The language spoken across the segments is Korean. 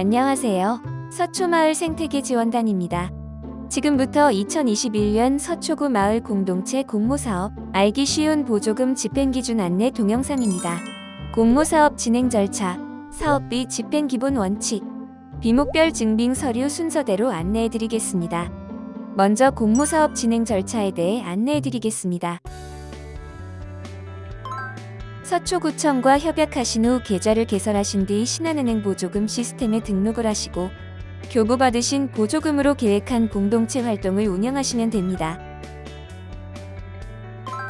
안녕하세요. 서초마을 생태계 지원단입니다. 지금부터 2021년 서초구 마을 공동체 공모사업 알기 쉬운 보조금 집행기준 안내 동영상입니다. 공모사업 진행 절차, 사업비 집행 기본 원칙, 비목별 증빙 서류 순서대로 안내해드리겠습니다. 먼저 공모사업 진행 절차에 대해 안내해드리겠습니다. 서초구청과 협약하신 후 계좌를 개설하신 뒤 신한은행 보조금 시스템에 등록을 하시고 교부받으신 보조금으로 계획한 공동체 활동을 운영하시면 됩니다.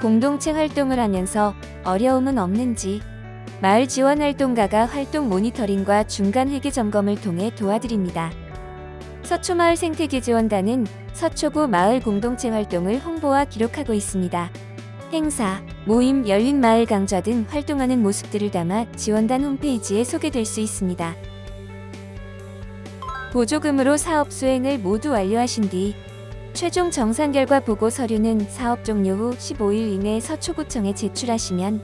공동체 활동을 하면서 어려움은 없는지 마을 지원 활동가가 활동 모니터링과 중간 회계 점검을 통해 도와드립니다. 서초마을 생태계 지원단은 서초구 마을 공동체 활동을 홍보와 기록하고 있습니다. 행사, 모임, 열린 마을 강좌 등 활동하는 모습들을 담아 지원단 홈페이지에 소개될 수 있습니다. 보조금으로 사업 수행을 모두 완료하신 뒤 최종 정산 결과 보고 서류는 사업 종료 후 15일 이내에 서초구청에 제출하시면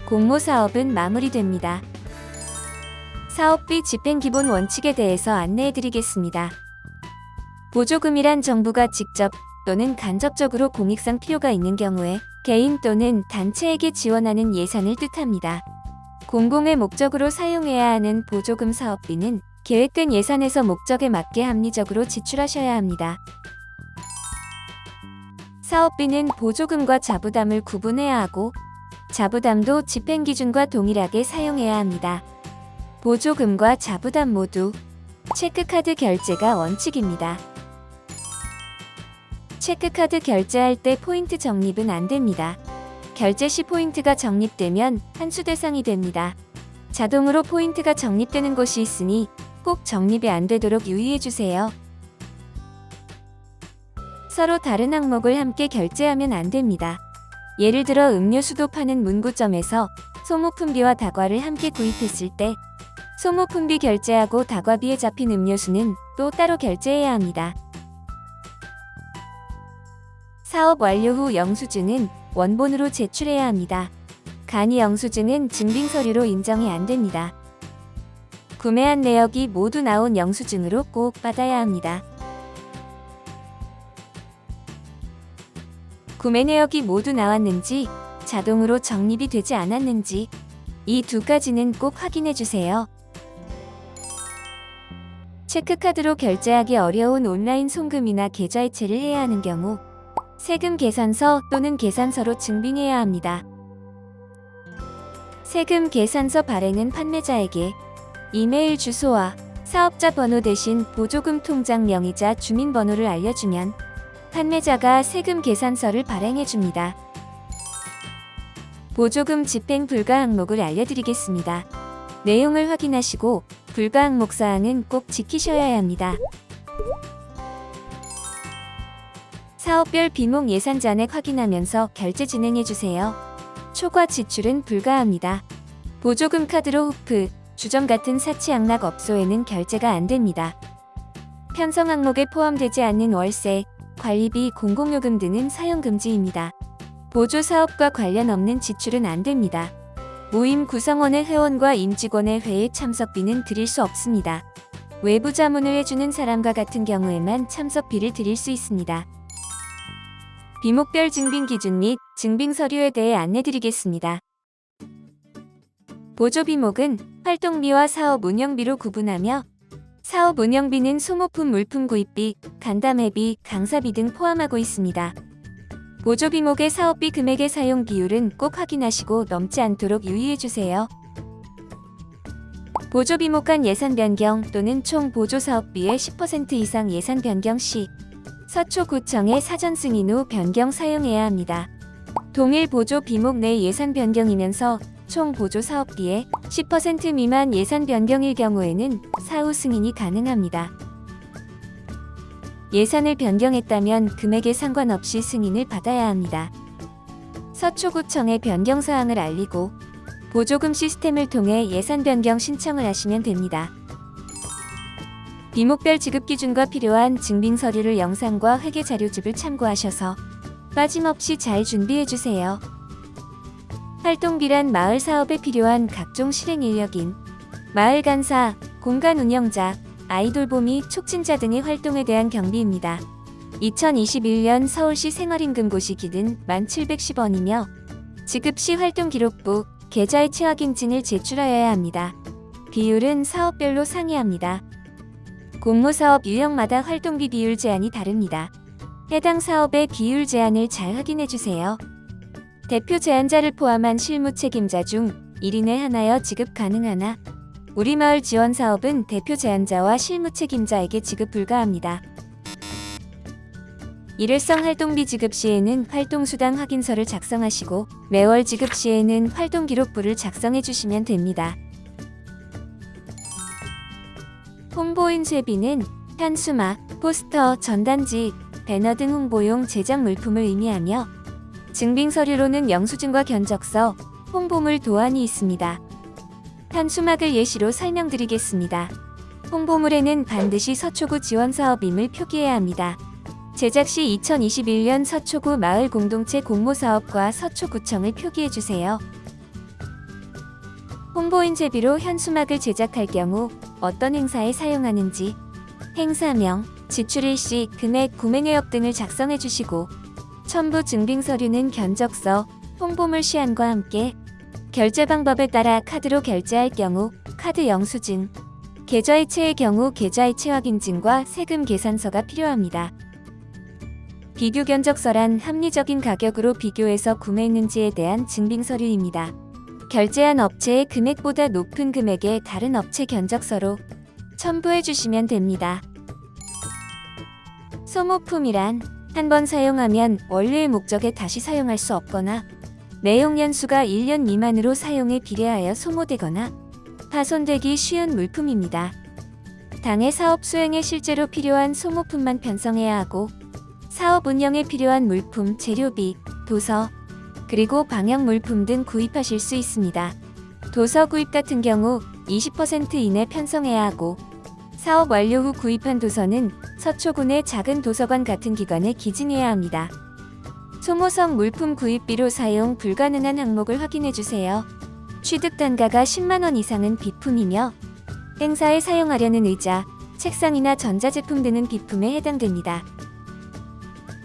공모사업은 마무리됩니다. 사업비 집행 기본 원칙에 대해서 안내해드리겠습니다. 보조금이란 정부가 직접 또는 간접적으로 공익상 필요가 있는 경우에 개인 또는 단체에게 지원하는 예산을 뜻합니다. 공공의 목적으로 사용해야 하는 보조금 사업비는 계획된 예산에서 목적에 맞게 합리적으로 지출하셔야 합니다. 사업비는 보조금과 자부담을 구분해야 하고 자부담도 집행기준과 동일하게 사용해야 합니다. 보조금과 자부담 모두 체크카드 결제가 원칙입니다. 체크카드 결제할 때 포인트 적립은 안 됩니다. 결제 시 포인트가 적립되면 환수 대상이 됩니다. 자동으로 포인트가 적립되는 곳이 있으니 꼭 적립이 안 되도록 유의해주세요. 서로 다른 항목을 함께 결제하면 안 됩니다. 예를 들어 음료수도 파는 문구점에서 소모품비와 다과를 함께 구입했을 때 소모품비 결제하고 다과비에 잡힌 음료수는 또 따로 결제해야 합니다. 사업 완료 후 영수증은 원본으로 제출해야 합니다. 간이 영수증은 증빙서류로 인정이 안 됩니다. 구매한 내역이 모두 나온 영수증으로 꼭 받아야 합니다. 구매 내역이 모두 나왔는지, 자동으로 적립이 되지 않았는지 이 두 가지는 꼭 확인해 주세요. 체크카드로 결제하기 어려운 온라인 송금이나 계좌 이체를 해야 하는 경우 세금 계산서 또는 계산서로 증빙해야 합니다. 세금 계산서 발행은 판매자에게 이메일 주소와 사업자 번호 대신 보조금 통장 명의자 주민번호를 알려주면 판매자가 세금 계산서를 발행해줍니다. 보조금 집행 불가 항목을 알려드리겠습니다. 내용을 확인하시고 불가 항목 사항은 꼭 지키셔야 합니다. 사업별 비목 예산 잔액 확인하면서 결제 진행해주세요. 초과 지출은 불가합니다. 보조금 카드로 후프, 주점 같은 사치양락업소에는 결제가 안됩니다. 편성 항목에 포함되지 않는 월세, 관리비, 공공요금 등은 사용 금지입니다. 보조사업과 관련 없는 지출은 안됩니다. 모임 구성원의 회원과 임직원의 회의 참석비는 드릴 수 없습니다. 외부 자문을 해주는 사람과 같은 경우에만 참석비를 드릴 수 있습니다. 비목별 증빙 기준 및 증빙 서류에 대해 안내드리겠습니다. 보조 비목은 활동비와 사업 운영비로 구분하며 사업 운영비는 소모품 물품 구입비, 간담회비, 강사비 등 포함하고 있습니다. 보조 비목의 사업비 금액의 사용 비율은 꼭 확인하시고 넘지 않도록 유의해주세요. 보조 비목 간 예산 변경 또는 총 보조 사업비의 10% 이상 예산 변경 시 서초구청에 사전 승인 후 변경 사용해야 합니다. 동일 보조 비목 내 예산 변경이면서 총 보조 사업비의 10% 미만 예산 변경일 경우에는 사후 승인이 가능합니다. 예산을 변경했다면 금액에 상관없이 승인을 받아야 합니다. 서초구청에 변경 사항을 알리고 보조금 시스템을 통해 예산 변경 신청을 하시면 됩니다. 비목별 지급 기준과 필요한 증빙 서류를 영상과 회계 자료집을 참고하셔서 빠짐없이 잘 준비해주세요. 활동비란 마을 사업에 필요한 각종 실행 인력인 마을 간사, 공간 운영자, 아이돌보 및 촉진자 등의 활동에 대한 경비입니다. 2021년 서울시 생활임금고시 기준 1,710원이며 지급 시 활동기록부, 계좌이체 확인증을 제출하여야 합니다. 비율은 사업별로 상이합니다. 공모사업 유형마다 활동비 비율 제한이 다릅니다. 해당 사업의 비율 제한을 잘 확인해주세요. 대표 제안자를 포함한 실무 책임자 중 1인에 하나여 지급 가능하나 우리마을 지원사업은 대표 제안자와 실무 책임자에게 지급 불가합니다. 일회성 활동비 지급 시에는 활동수당 확인서를 작성하시고 매월 지급 시에는 활동기록부를 작성해 주시면 됩니다. 홍보인쇄비는 현수막, 포스터, 전단지, 배너 등 홍보용 제작 물품을 의미하며 증빙서류로는 영수증과 견적서, 홍보물 도안이 있습니다. 현수막을 예시로 설명드리겠습니다. 홍보물에는 반드시 서초구 지원사업임을 표기해야 합니다. 제작 시 2021년 서초구 마을 공동체 공모사업과 서초구청을 표기해주세요. 홍보인쇄비로 현수막을 제작할 경우 어떤 행사에 사용하는지, 행사명, 지출일시, 금액, 구매 내역 등을 작성해주시고 첨부 증빙서류는 견적서, 홍보물 시안과 함께 결제 방법에 따라 카드로 결제할 경우 카드 영수증, 계좌이체의 경우 계좌이체 확인증과 세금 계산서가 필요합니다. 비교 견적서란 합리적인 가격으로 비교해서 구매했는지에 대한 증빙서류입니다. 결제한 업체의 금액보다 높은 금액의 다른 업체 견적서로 첨부해 주시면 됩니다. 소모품이란 한 번 사용하면 원래의 목적에 다시 사용할 수 없거나 내용 연수가 1년 미만으로 사용에 비례하여 소모되거나 파손되기 쉬운 물품입니다. 당해 사업 수행에 실제로 필요한 소모품만 편성해야 하고 사업 운영에 필요한 물품, 재료비, 도서, 그리고 방역 물품 등 구입하실 수 있습니다. 도서 구입 같은 경우 20% 이내 편성해야 하고 사업 완료 후 구입한 도서는 서초구 내 작은 도서관 같은 기관에 기증해야 합니다. 소모성 물품 구입비로 사용 불가능한 항목을 확인해주세요. 취득 단가가 10만원 이상은 비품이며 행사에 사용하려는 의자, 책상이나 전자제품 등은 비품에 해당됩니다.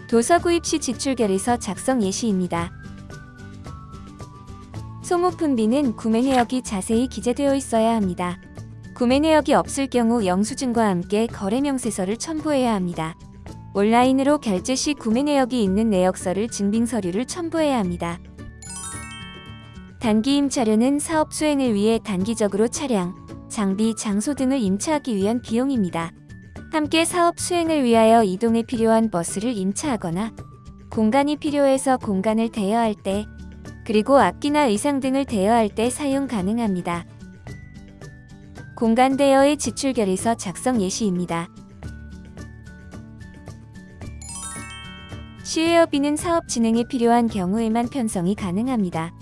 도서 구입 시 지출결의서 작성 예시입니다. 소모품비는 구매 내역이 자세히 기재되어 있어야 합니다. 구매 내역이 없을 경우 영수증과 함께 거래명세서를 첨부해야 합니다. 온라인으로 결제 시 구매 내역이 있는 내역서를 증빙서류를 첨부해야 합니다. 단기 임차료는 사업 수행을 위해 단기적으로 차량, 장비, 장소 등을 임차하기 위한 비용입니다. 함께 사업 수행을 위하여 이동에 필요한 버스를 임차하거나 공간이 필요해서 공간을 대여할 때 그리고 악기나 의상 등을 대여할 때 사용 가능합니다. 공간 대여의 지출결의서 작성 예시입니다. 시외업비는 사업 진행에 필요한 경우에만 편성이 가능합니다.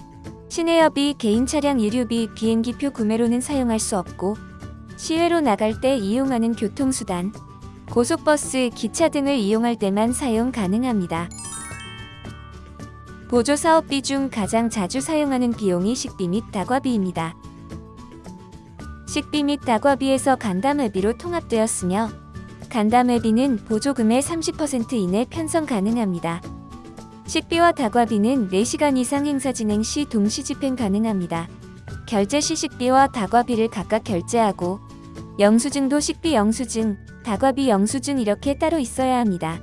시내업이 개인 차량 유류비, 비행기표 구매로는 사용할 수 없고 시외로 나갈 때 이용하는 교통수단, 고속버스, 기차 등을 이용할 때만 사용 가능합니다. 보조사업비 중 가장 자주 사용하는 비용이 식비 및 다과비입니다. 식비 및 다과비에서 간담회비로 통합되었으며 간담회비는 보조금의 30% 이내 편성 가능합니다. 식비와 다과비는 4시간 이상 행사 진행 시 동시 집행 가능합니다. 결제 시 식비와 다과비를 각각 결제하고 영수증도 식비 영수증, 다과비 영수증 이렇게 따로 있어야 합니다.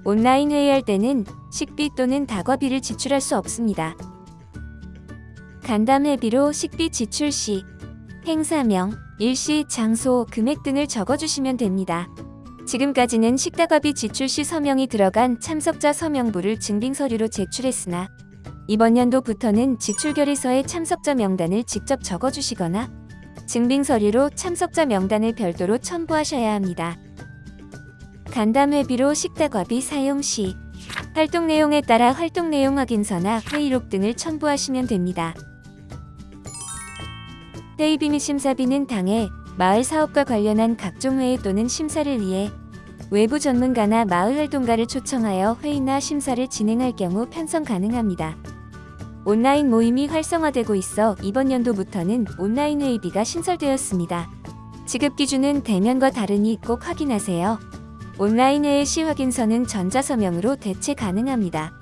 온라인 회의할 때는 식비 또는 다과비를 지출할 수 없습니다. 간담회비로 식비 지출 시 행사명, 일시, 장소, 금액 등을 적어주시면 됩니다. 지금까지는 식다과비 지출 시 서명이 들어간 참석자 서명부를 증빙서류로 제출했으나 이번 연도부터는 지출결의서에 참석자 명단을 직접 적어주시거나 증빙서류로 참석자 명단을 별도로 첨부하셔야 합니다. 간담회비로 식다과비 사용 시 활동 내용에 따라 활동 내용 확인서나 회의록 등을 첨부하시면 됩니다. 회의비 및 심사비는 당해 마을 사업과 관련한 각종 회의 또는 심사를 위해 외부 전문가나 마을 활동가를 초청하여 회의나 심사를 진행할 경우 편성 가능합니다. 온라인 모임이 활성화되고 있어 이번 연도부터는 온라인 회의비가 신설되었습니다. 지급 기준은 대면과 다르니 꼭 확인하세요. 온라인 회의 시 확인서는 전자서명으로 대체 가능합니다.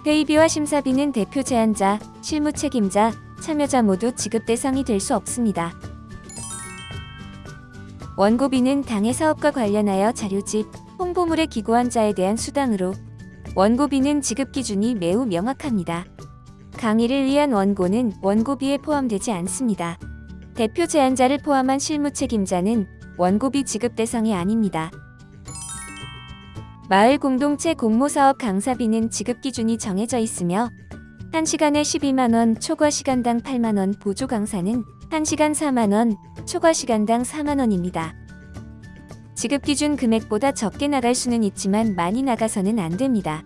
회의비와 심사비는 대표 제안자, 실무 책임자, 참여자 모두 지급 대상이 될 수 없습니다. 원고비는 당해 사업과 관련하여 자료집, 홍보물에 기고한 자에 대한 수당으로 원고비는 지급 기준이 매우 명확합니다. 강의를 위한 원고는 원고비에 포함되지 않습니다. 대표 제안자를 포함한 실무 책임자는 원고비 지급 대상이 아닙니다. 마을 공동체 공모사업 강사비는 지급 기준이 정해져 있으며 1시간에 12만원, 초과 시간당 8만원, 보조 강사는 1시간 4만원, 초과 시간당 4만원입니다. 지급 기준 금액보다 적게 나갈 수는 있지만 많이 나가서는 안 됩니다.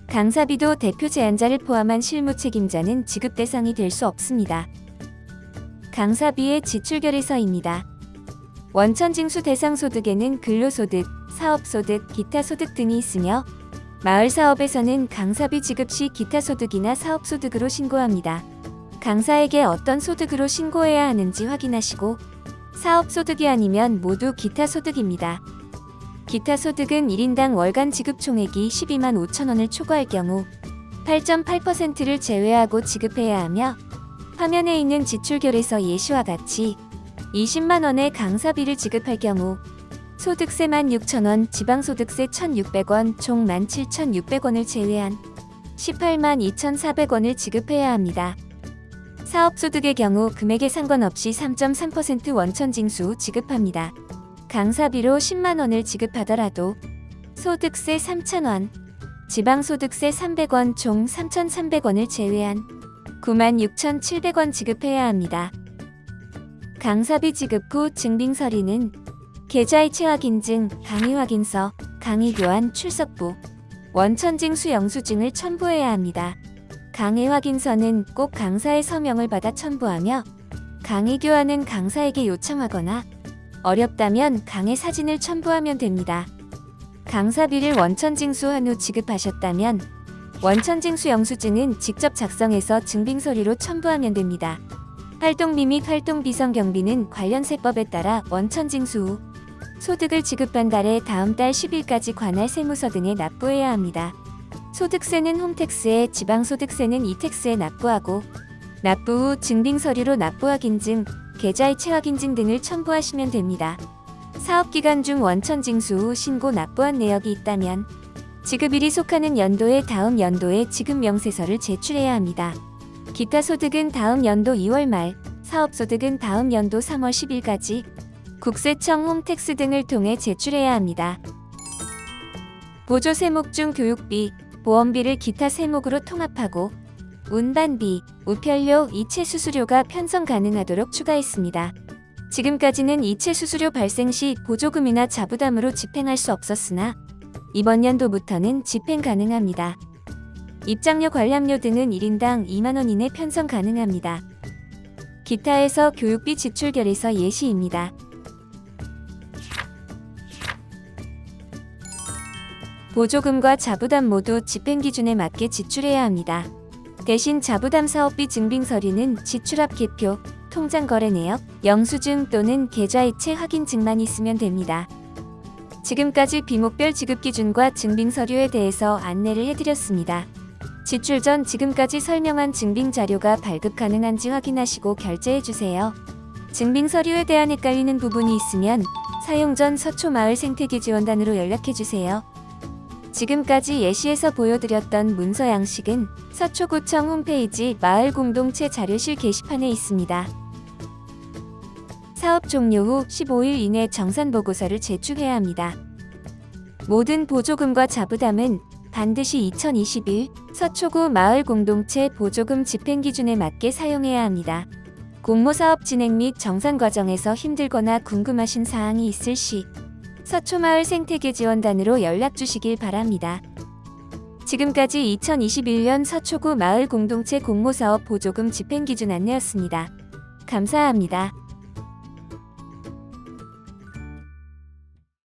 강사비도 대표 제안자를 포함한 실무 책임자는 지급 대상이 될 수 없습니다. 강사비의 지출 결의서입니다. 원천징수 대상 소득에는 근로소득, 사업소득, 기타 소득 등이 있으며 마을 사업에서는 강사비 지급 시 기타 소득이나 사업소득으로 신고합니다. 강사에게 어떤 소득으로 신고해야 하는지 확인하시고 사업소득이 아니면 모두 기타 소득입니다. 기타 소득은 1인당 월간 지급 총액이 12만 5천 원을 초과할 경우 8.8%를 제외하고 지급해야 하며 화면에 있는 지출 결의서 예시와 같이 20만 원의 강사비를 지급할 경우 소득세 16,000원, 지방소득세 1,600원, 총 17,600원을 제외한 18만 2,400원을 지급해야 합니다. 사업소득의 경우 금액에 상관없이 3.3% 원천징수 후 지급합니다. 강사비로 10만 원을 지급하더라도 소득세 3,000원, 지방소득세 300원 총 3,300원을 제외한 96,700원 지급해야 합니다. 강사비 지급 후 증빙서류는 계좌이체 확인증, 강의 확인서, 강의 교환 출석부, 원천징수 영수증을 첨부해야 합니다. 강의 확인서는 꼭 강사의 서명을 받아 첨부하며 강의 교환은 강사에게 요청하거나 어렵다면 강의 사진을 첨부하면 됩니다. 강사비를 원천징수한 후 지급하셨다면 원천징수 영수증은 직접 작성해서 증빙서류로 첨부하면 됩니다. 활동비 및 활동비 성경비는 관련 세법에 따라 원천징수 후 소득을 지급한 달에 다음 달 10일까지 관할 세무서 등에 납부해야 합니다. 소득세는 홈택스에, 지방소득세는 이택스에 납부하고 납부 후 증빙서류로 납부확인증, 계좌이체 확인증 등을 첨부하시면 됩니다. 사업기간 중 원천징수 후 신고 납부한 내역이 있다면 지급일이 속하는 연도의 다음 연도에 지급 명세서를 제출해야 합니다. 기타 소득은 다음 연도 2월 말, 사업소득은 다음 연도 3월 10일까지 국세청 홈택스 등을 통해 제출해야 합니다. 보조 세목 중 교육비, 보험비를 기타 세목으로 통합하고 운반비, 우편료, 이체 수수료가 편성 가능하도록 추가했습니다. 지금까지는 이체 수수료 발생 시 보조금이나 자부담으로 집행할 수 없었으나 이번 연도부터는 집행 가능합니다. 입장료, 관람료 등은 1인당 2만 원 이내 편성 가능합니다. 기타에서 교육비 지출 결의서 예시입니다. 보조금과 자부담 모두 집행 기준에 맞게 지출해야 합니다. 대신 자부담 사업비 증빙서류는 지출 앞 개표, 통장 거래 내역, 영수증 또는 계좌이체 확인증만 있으면 됩니다. 지금까지 비목별 지급 기준과 증빙서류에 대해서 안내를 해드렸습니다. 지출 전 지금까지 설명한 증빙 자료가 발급 가능한지 확인하시고 결제해주세요. 증빙 서류에 대한 헷갈리는 부분이 있으면 사용 전 서초마을 생태계 지원단으로 연락해주세요. 지금까지 예시에서 보여드렸던 문서 양식은 서초구청 홈페이지 마을 공동체 자료실 게시판에 있습니다. 사업 종료 후 15일 이내 정산보고서를 제출해야 합니다. 모든 보조금과 자부담은 반드시 2021 서초구 마을 공동체 보조금 집행 기준에 맞게 사용해야 합니다. 공모사업 진행 및 정산 과정에서 힘들거나 궁금하신 사항이 있을 시 서초마을 생태계 지원단으로 연락 주시길 바랍니다. 지금까지 2021년 서초구 마을 공동체 공모사업 보조금 집행 기준 안내였습니다. 감사합니다.